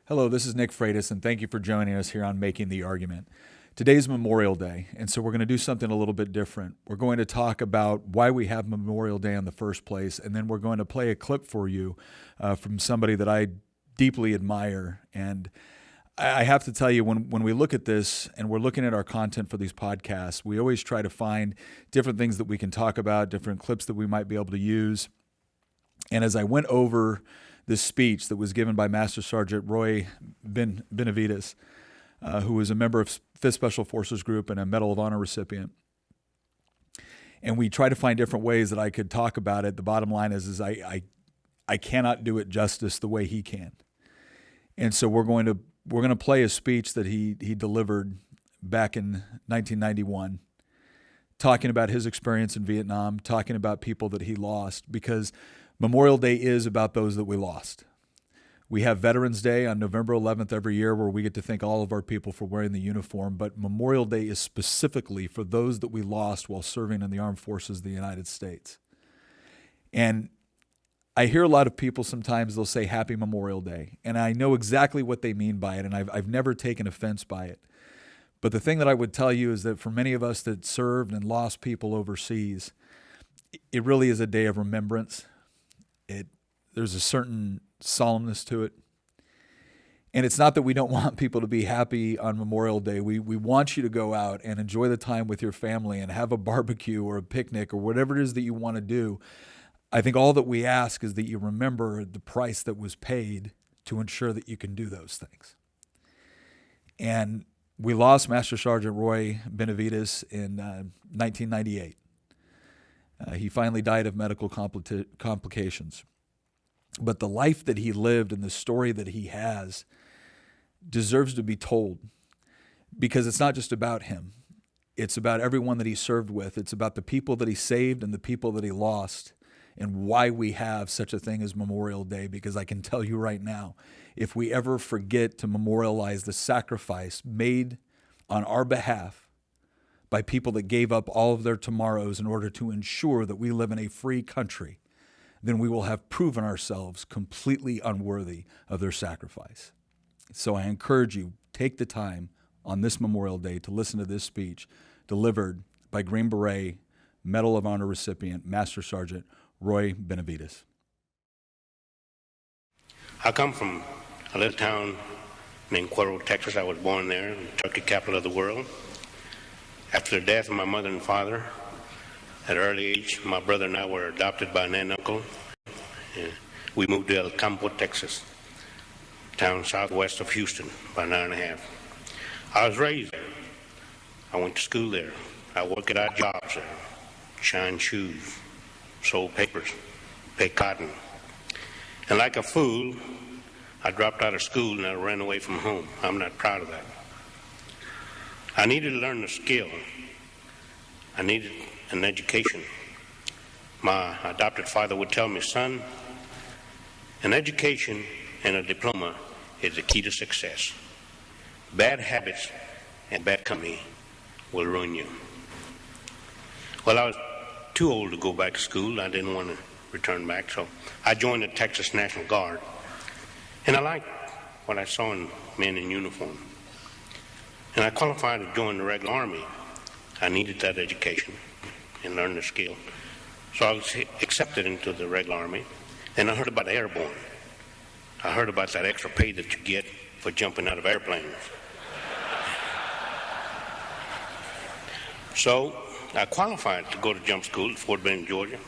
Hello, this is Nick Freitas, and thank you for joining us here on Making the Argument. Today's Memorial Day, and so we're going to do something a little bit different. We're going to talk about why we have Memorial Day in the first place, and then we're going to play a clip for you from somebody that I deeply admire. And I have to tell you, when we look at this and we're looking at our content for these podcasts, we always try to find different things that we can talk about, different clips that we might be able to use. And as I went over this speech that was given by Master Sergeant Roy Benavides, who was a member of 5th Special Forces Group and a Medal of Honor recipient. And we try to find different ways that I could talk about it. The bottom line is I cannot do it justice the way he can. And so we're going to play a speech that he delivered back in 1991, talking about his experience in Vietnam, talking about people that he lost, because Memorial Day is about those that we lost. We have Veterans Day on November 11th every year where we get to thank all of our people for wearing the uniform, but Memorial Day is specifically for those that we lost while serving in the armed forces of the United States. And I hear a lot of people sometimes, they'll say Happy Memorial Day, and I know exactly what they mean by it, and I've never taken offense by it. But the thing that I would tell you is that for many of us that served and lost people overseas, it really is a day of remembrance. There's a certain solemnness to it. And it's not that we don't want people to be happy on Memorial Day. We want you to go out and enjoy the time with your family and have a barbecue or a picnic or whatever it is that you want to do. I think all that we ask is that you remember the price that was paid to ensure that you can do those things. And we lost Master Sergeant Roy Benavides in 1998. He finally died of medical complications. But the life that he lived and the story that he has deserves to be told, because it's not just about him. It's about everyone that he served with. It's about the people that he saved and the people that he lost, and why we have such a thing as Memorial Day. Because I can tell you right now, if we ever forget to memorialize the sacrifice made on our behalf by people that gave up all of their tomorrows in order to ensure that we live in a free country, then we will have proven ourselves completely unworthy of their sacrifice. So I encourage you, take the time on this Memorial Day to listen to this speech delivered by Green Beret, Medal of Honor recipient, Master Sergeant Roy Benavides. I come from a little town named Cuero, Texas. I was born there, the turkey capital of the world. After the death of my mother and father, at an early age, my brother and I were adopted by an aunt and uncle. We moved to El Campo, Texas, town southwest of Houston, about an hour and a half. I was raised there. I went to school there. I worked at odd jobs there, shined shoes, sold papers, picked cotton. And like a fool, I dropped out of school and I ran away from home. I'm not proud of that. I needed to learn the skill. I needed an education. My adopted father would tell me, son, an education and a diploma is the key to success. Bad habits and bad company will ruin you. Well, I was too old to go back to school. I didn't want to return back, so I joined the Texas National Guard. And I liked what I saw in men in uniform. And I qualified to join the regular Army. I needed that education and learn the skill. So I was accepted into the regular Army. And I heard about the airborne. I heard about that extra pay that you get for jumping out of airplanes. So I qualified to go to jump school at Fort Benning, Georgia.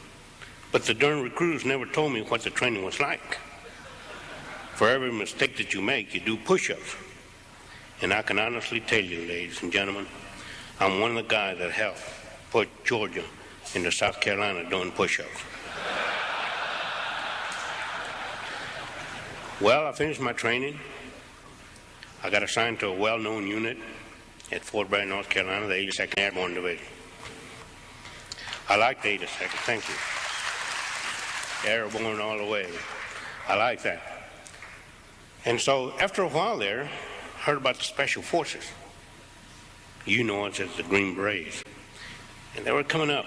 But the darn recruiters never told me what the training was like. For every mistake that you make, you do push-ups. And I can honestly tell you, ladies and gentlemen, I'm one of the guys that helped put Georgia into South Carolina doing push-ups. Well, I finished my training. I got assigned to a well-known unit at Fort Bragg, North Carolina, the 82nd Airborne Division. I like the 82nd, thank you. Airborne all the way. I like that. And so after a while there, I heard about the Special Forces. You know us as the Green Berets. And they were coming up,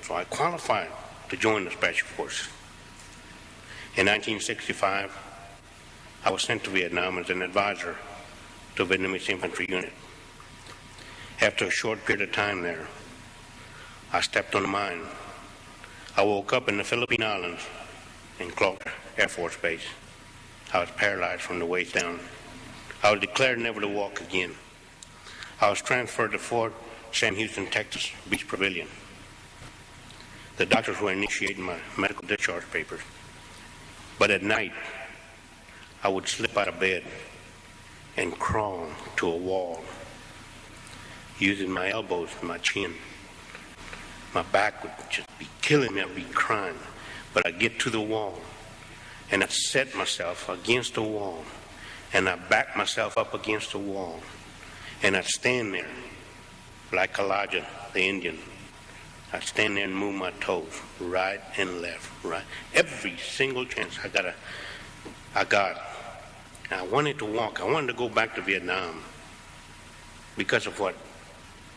so I qualified to join the Special Forces. In 1965, I was sent to Vietnam as an advisor to a Vietnamese infantry unit. After a short period of time there, I stepped on a mine. I woke up in the Philippine Islands in Clark Air Force Base. I was paralyzed from the waist down. I was declared never to walk again. I was transferred to Fort Sam Houston, Texas, Beach Pavilion. The doctors were initiating my medical discharge papers. But at night, I would slip out of bed and crawl to a wall, using my elbows and my chin. My back would just be killing me. I'd be crying. But I'd get to the wall, and I'd set myself against the wall, and I'd back myself up against the wall, and I'd stand there like Elijah the Indian. I'd stand there and move my toes, right and left, right. Every single chance I got. And I wanted to walk. I wanted to go back to Vietnam because of what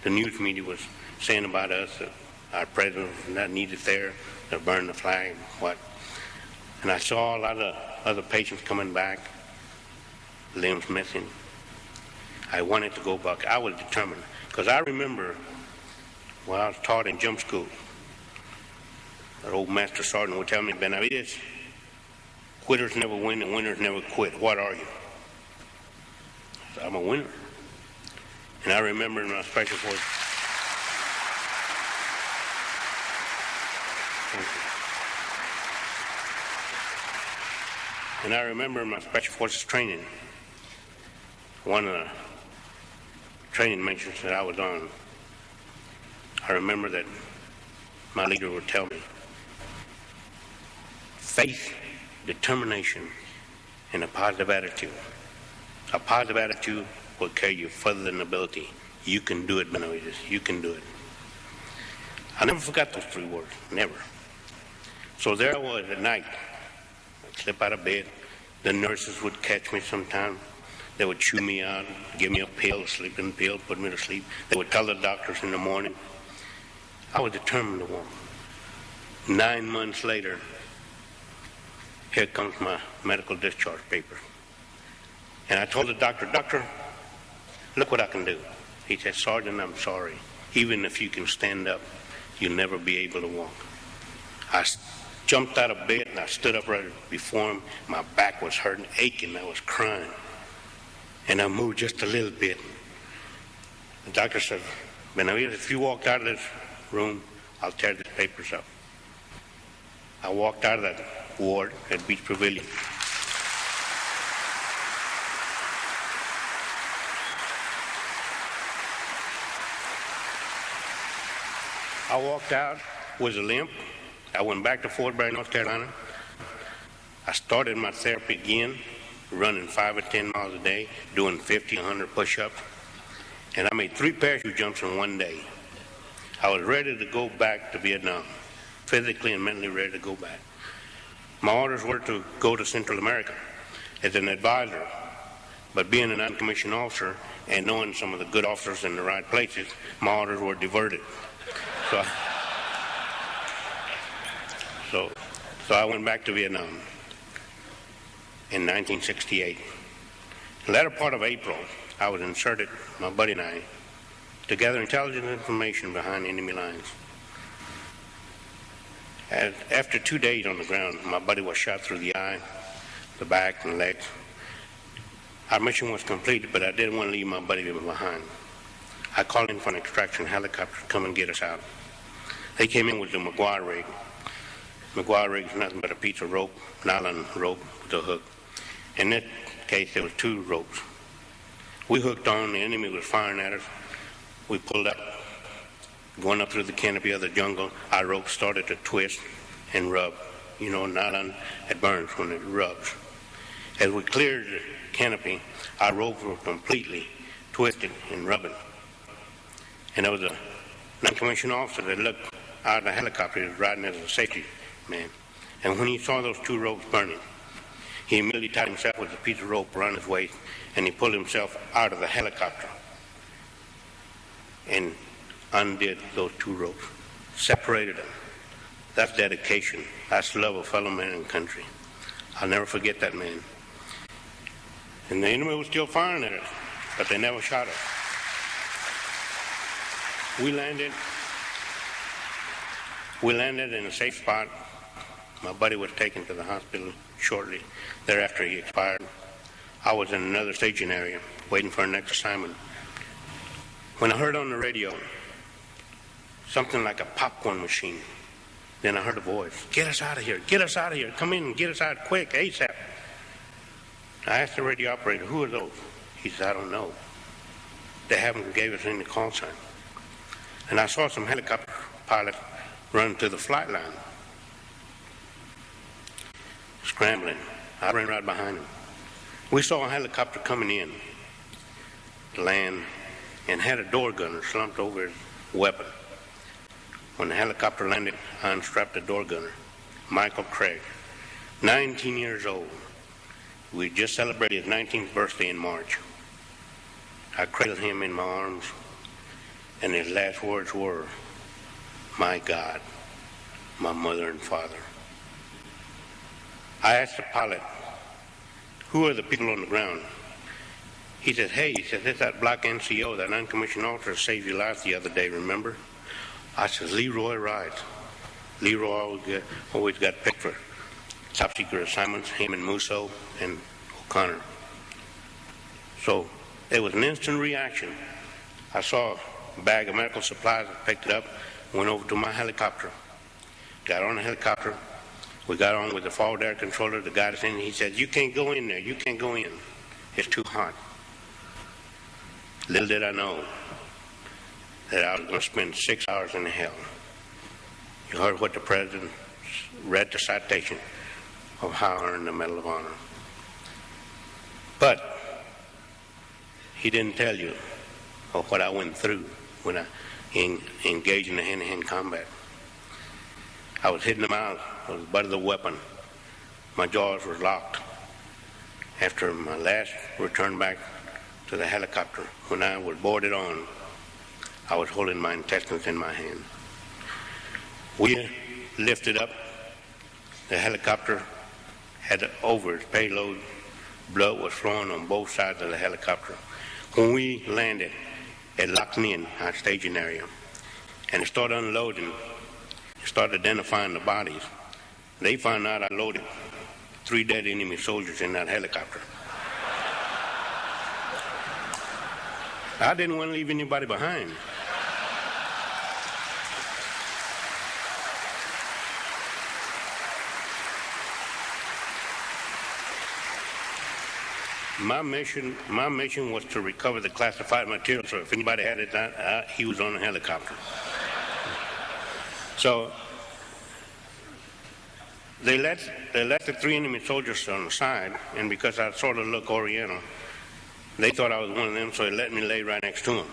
the news media was saying about us, that our president was not needed there, to burn the flag, what. And I saw a lot of other patients coming back, limbs missing. I wanted to go back. I was determined. Because I remember when I was taught in jump school, our old master sergeant would tell me, Benavides, quitters never win and winners never quit. What are you? I said, I'm a winner. And I remember in my special forces, training, one of the training missions that I was on, I remember that my leader would tell me, faith, determination, and a positive attitude. A positive attitude will carry you further than ability. You can do it, Benavides. You can do it. I never forgot those three words. Never. So there I was at night. I'd slip out of bed. The nurses would catch me sometime. They would chew me out, give me a pill, a sleeping pill, put me to sleep. They would tell the doctors in the morning. I was determined to walk. 9 months later, here comes my medical discharge paper. And I told the doctor, look what I can do. He said, Sergeant, I'm sorry. Even if you can stand up, you'll never be able to walk. I jumped out of bed and I stood up right before him. My back was hurting, aching. I was crying. And I moved just a little bit. The doctor said, Benavides, if you walked out of this room, I'll tear these papers up. I walked out of that ward at Beach Pavilion. I walked out with a limp. I went back to Fort Bragg, North Carolina. I started my therapy again, running 5 or 10 miles a day, doing 50, 100 push-ups. And I made 3 parachute jumps in one day. I was ready to go back to Vietnam, physically and mentally ready to go back. My orders were to go to Central America as an advisor, but being a non-commissioned officer and knowing some of the good officers in the right places, my orders were diverted. So I went back to Vietnam in 1968. The latter part of April, I was inserted, my buddy and I, to gather intelligence information behind enemy lines. And after 2 days on the ground, my buddy was shot through the eye, the back, and legs. Our mission was completed, but I didn't want to leave my buddy behind. I called in for an extraction helicopter to come and get us out. They came in with the McGuire rig. McGuire rig is nothing but a piece of rope, nylon rope with a hook. In that case, there was 2 ropes. We hooked on, the enemy was firing at us. We pulled up, going up through the canopy of the jungle. Our rope started to twist and rub. You know, nylon, it burns when it rubs. As we cleared the canopy, our ropes were completely twisted and rubbing. And there was a non-commissioned officer that looked out of the helicopter. He was riding as a safety man. And when he saw those 2 ropes burning, he immediately tied himself with a piece of rope around his waist, and he pulled himself out of the helicopter and undid those 2 ropes, separated them. That's dedication. That's love of fellow man and country. I'll never forget that man. And the enemy was still firing at us, but they never shot us. We landed in a safe spot. My buddy was taken to the hospital shortly thereafter he expired. I was in another staging area waiting for our next assignment. When I heard on the radio something like a popcorn machine, then I heard a voice, "Get us out of here, get us out of here, come in and get us out quick, ASAP." I asked the radio operator, "Who are those?" He said, "I don't know. They haven't gave us any call sign." And I saw some helicopter pilots run to the flight line, scrambling. I ran right behind them. We saw a helicopter coming in to land and had a door gunner slumped over his weapon. When the helicopter landed, I unstrapped the door gunner, Michael Craig, 19 years old. We just celebrated his 19th birthday in March. I cradled him in my arms, and his last words were, "My God, my mother and father." I asked the pilot, "Who are the people on the ground?" He said, "Hey," he said, "it's that black NCO, that non-commissioned officer saved your life the other day, remember?" I said, "Leroy Wright." Leroy always got picked for top secret assignments, him and Musso and O'Connor. So it was an instant reaction. I saw a bag of medical supplies, I picked it up, went over to my helicopter, got on the helicopter. We got on with the forward air controller, the guy that's in, he said, "You can't go in there, you can't go in. It's too hot." Little did I know that I was going to spend 6 hours in hell. You heard what the president read, the citation of how I earned the Medal of Honor. But he didn't tell you of what I went through when I engaged in the hand-to-hand combat. I was hitting them out with the butt of the weapon. My jaws were locked. After my last return back to the helicopter, when I was boarded on, I was holding my intestines in my hand. We lifted up. The helicopter had over its payload. Blood was flowing on both sides of the helicopter. When we landed, it locked me in our staging area, and it started unloading. It started identifying the bodies. They found out I loaded 3 dead enemy soldiers in that helicopter. I didn't want to leave anybody behind. My mission was to recover the classified material, so if anybody had it, he was on a helicopter. So they let the 3 enemy soldiers on the side, and because I sort of look Oriental, they thought I was one of them, so they let me lay right next to them.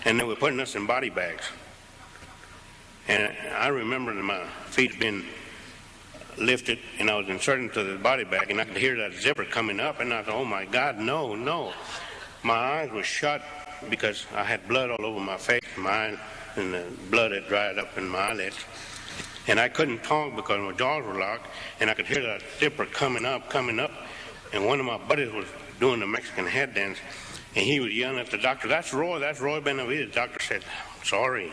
And they were putting us in body bags. And I remember my feet being lifted, and I was inserted into the body bag, and I could hear that zipper coming up, and I thought, "Oh my God, no." My eyes were shut because I had blood all over my face, and the blood had dried up in my eyelids. And I couldn't talk because my jaws were locked, and I could hear that zipper coming up, and one of my buddies was doing the Mexican head dance, and he was yelling at the doctor, that's Roy Benavides." The doctor said, "Sorry,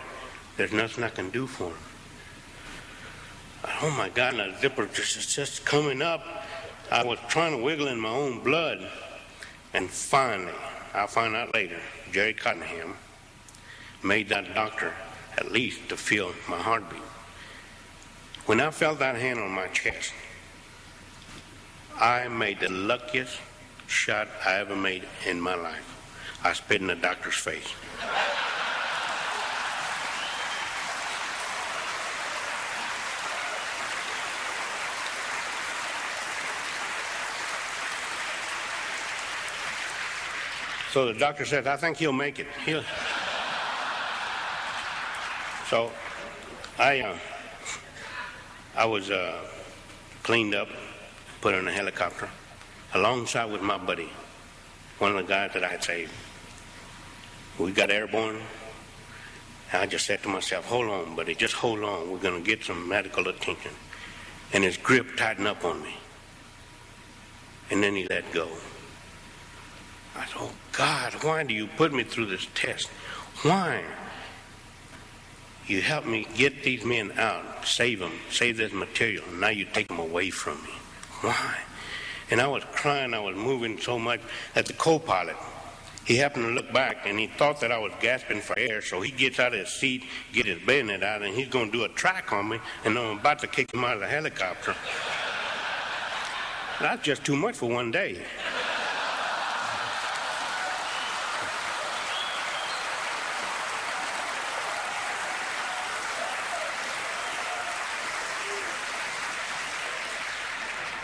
there's nothing I can do for him." Oh my God, and the zipper just coming up. I was trying to wiggle in my own blood, and finally, I'll find out later, Jerry Cottenham made that doctor at least to feel my heartbeat. When I felt that hand on my chest, I made the luckiest shot I ever made in my life. I spit in the doctor's face. So the doctor said, "I think he'll make it." So I was cleaned up, put in a helicopter, alongside with my buddy, one of the guys that I had saved. We got airborne. I just said to myself, "Hold on, buddy, just hold on. We're going to get some medical attention." And his grip tightened up on me. And then he let go. I said, oh God, why do you put me through this test? Why? You helped me get these men out, save them, save this material. Now you take them away from me. Why? And I was crying, I was moving so much that the co-pilot, he happened to look back and he thought that I was gasping for air, so he gets out of his seat, get his bayonet out, and he's going to do a track on me, and I'm about to kick him out of the helicopter. That's just too much for one day.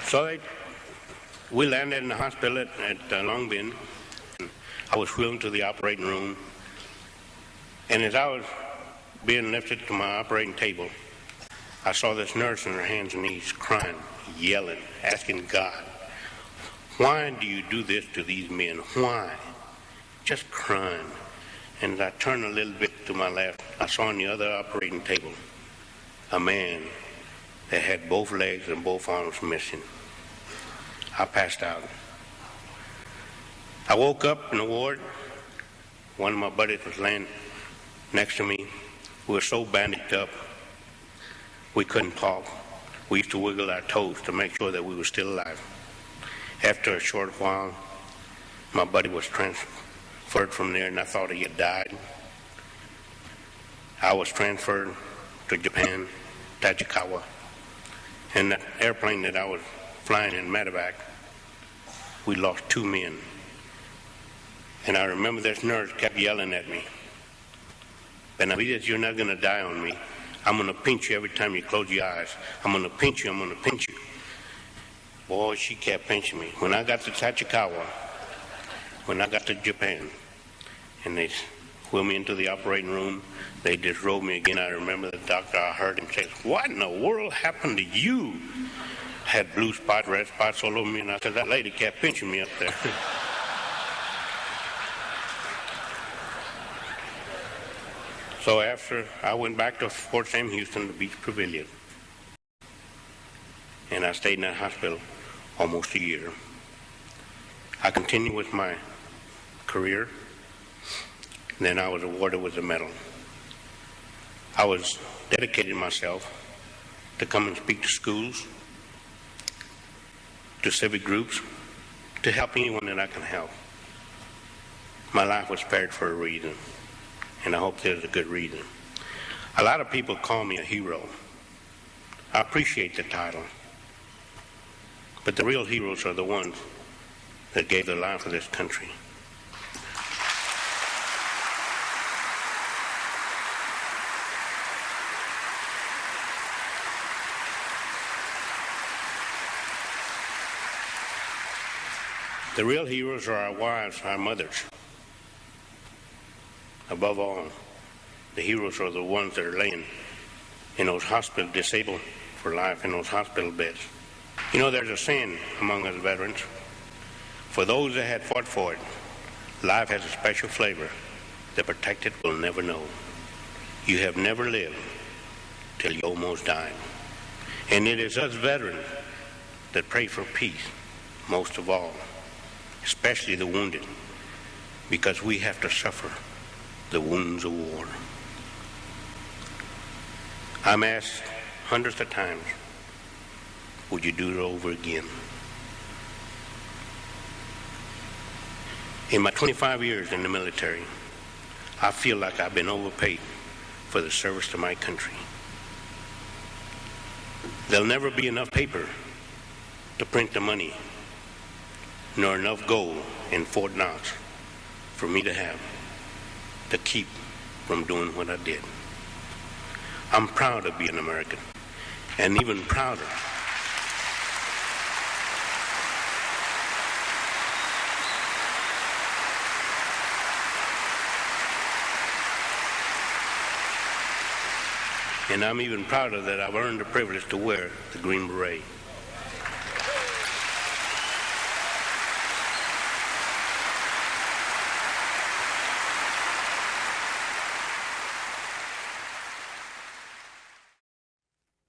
So we landed in the hospital at Long Beach. I was wheeled to the operating room, and as I was being lifted to my operating table, I saw this nurse on her hands and knees crying, yelling, asking God, why do you do this to these men? Why? Just crying. And as I turned a little bit to my left, I saw on the other operating table a man that had both legs and both arms missing. I passed out. I woke up in the ward. One of my buddies was laying next to me. We were so bandaged up, we couldn't talk. We used to wiggle our toes to make sure that we were still alive. After a short while, my buddy was transferred from there, and I thought he had died. I was transferred to Japan, Tachikawa, and the airplane that I was flying in medevac, we lost 2 men. And I remember this nurse kept yelling at me, Benavides, you're not going to die on me. I'm going to pinch you every time you close your eyes. I'm going to pinch you, I'm going to pinch you. Boy, she kept pinching me. When I got to Tachikawa, when I got to Japan, and they wheeled me into the operating room, they disrobed me again. I remember the doctor, I heard him say, what in the world happened to you? I had blue spots, red spots all over me, and I said, that lady kept pinching me up there. So after, I went back to Fort Sam Houston, the Beach Pavilion, and I stayed in that hospital almost a year. I continued with my career, and then I was awarded with a medal. I was dedicating myself to come and speak to schools, to civic groups, to help anyone that I can help. My life was spared for a reason, and I hope there's a good reason. A lot of people call me a hero. I appreciate the title, but the real heroes are the ones that gave their life for this country. The real heroes are our wives, our mothers. Above all, the heroes are the ones that are laying in those hospital, disabled for life, in those hospital beds. You know, there's a saying among us veterans, for those that had fought for it, life has a special flavor the protected will never know. You have never lived till you almost died. And it is us veterans that pray for peace most of all, especially the wounded, because we have to suffer the wounds of war. I'm asked hundreds of times, would you do it over again? In my 25 years in the military, I feel like I've been overpaid for the service to my country. There'll never be enough paper to print the money, nor enough gold in Fort Knox for me to have to keep from doing what I did. I'm proud to be an American, and even prouder and I'm even prouder that I've earned the privilege to wear the Green Beret.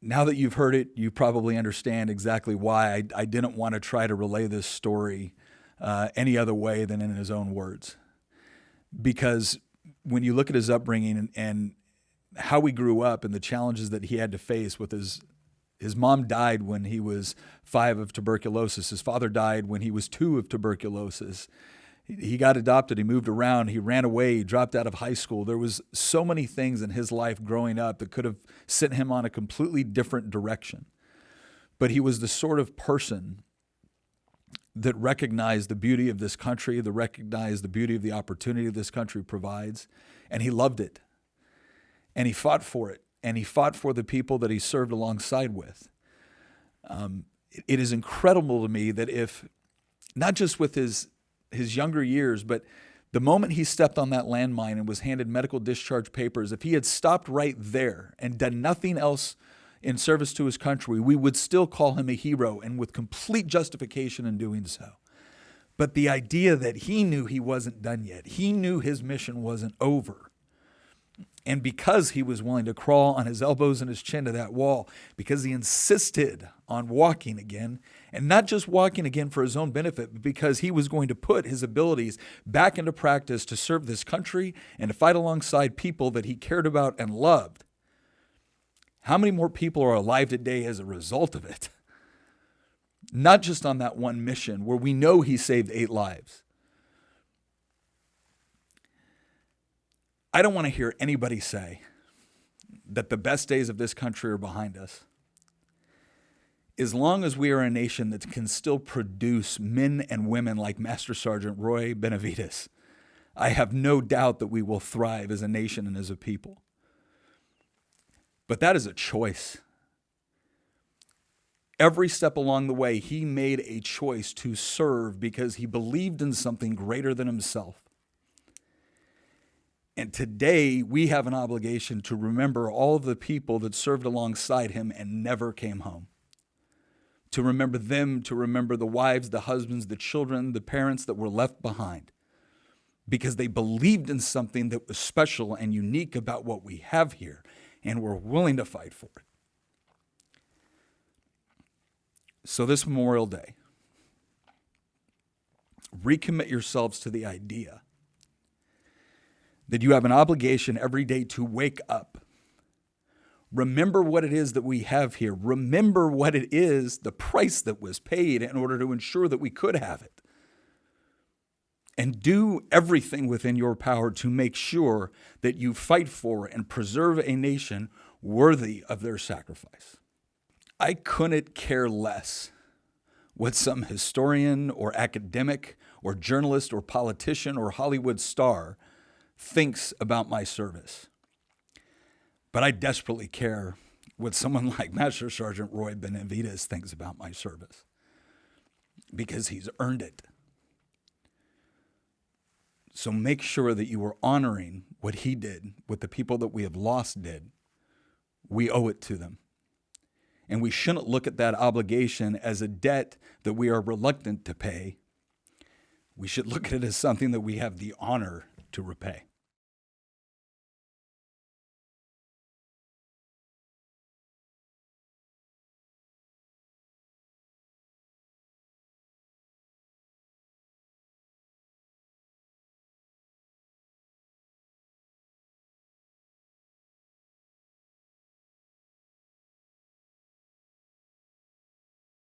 Now that you've heard it, you probably understand exactly why I didn't want to try to relay this story any other way than in his own words. Because when you look at his upbringing and how he grew up and the challenges that he had to face with his mom died when he was 5 of tuberculosis. His father died when he was 2 of tuberculosis. He got adopted. He moved around. He ran away. He dropped out of high school. There was so many things in his life growing up that could have sent him on a completely different direction. But he was the sort of person that recognized the beauty of this country, that recognized the beauty of the opportunity this country provides, and he loved it. And he fought for it, and he fought for the people that he served alongside with. It is incredible to me that if, not just with his younger years, but the moment he stepped on that landmine and was handed medical discharge papers, if he had stopped right there and done nothing else in service to his country, we would still call him a hero, and with complete justification in doing so. But the idea that he knew he wasn't done yet, he knew his mission wasn't over. And because he was willing to crawl on his elbows and his chin to that wall, because he insisted on walking again, and not just walking again for his own benefit, but because he was going to put his abilities back into practice to serve this country and to fight alongside people that he cared about and loved. How many more people are alive today as a result of it? Not just on that one mission where we know he saved 8 lives. I don't want to hear anybody say that the best days of this country are behind us. As long as we are a nation that can still produce men and women like Master Sergeant Roy Benavides, I have no doubt that we will thrive as a nation and as a people. But that is a choice. Every step along the way, he made a choice to serve because he believed in something greater than himself. And today, we have an obligation to remember all of the people that served alongside him and never came home. To remember them, to remember the wives, the husbands, the children, the parents that were left behind. Because they believed in something that was special and unique about what we have here, and were willing to fight for it. So this Memorial Day, recommit yourselves to the idea that you have an obligation every day to wake up. Remember what it is that we have here. Remember what it is, the price that was paid in order to ensure that we could have it. And do everything within your power to make sure that you fight for and preserve a nation worthy of their sacrifice. I couldn't care less what some historian or academic or journalist or politician or Hollywood star thinks about my service. But I desperately care what someone like Master Sergeant Roy Benavides thinks about my service, because he's earned it. So make sure that you are honoring what he did, what the people that we have lost did. We owe it to them. And we shouldn't look at that obligation as a debt that we are reluctant to pay. We should look at it as something that we have the honor to repay.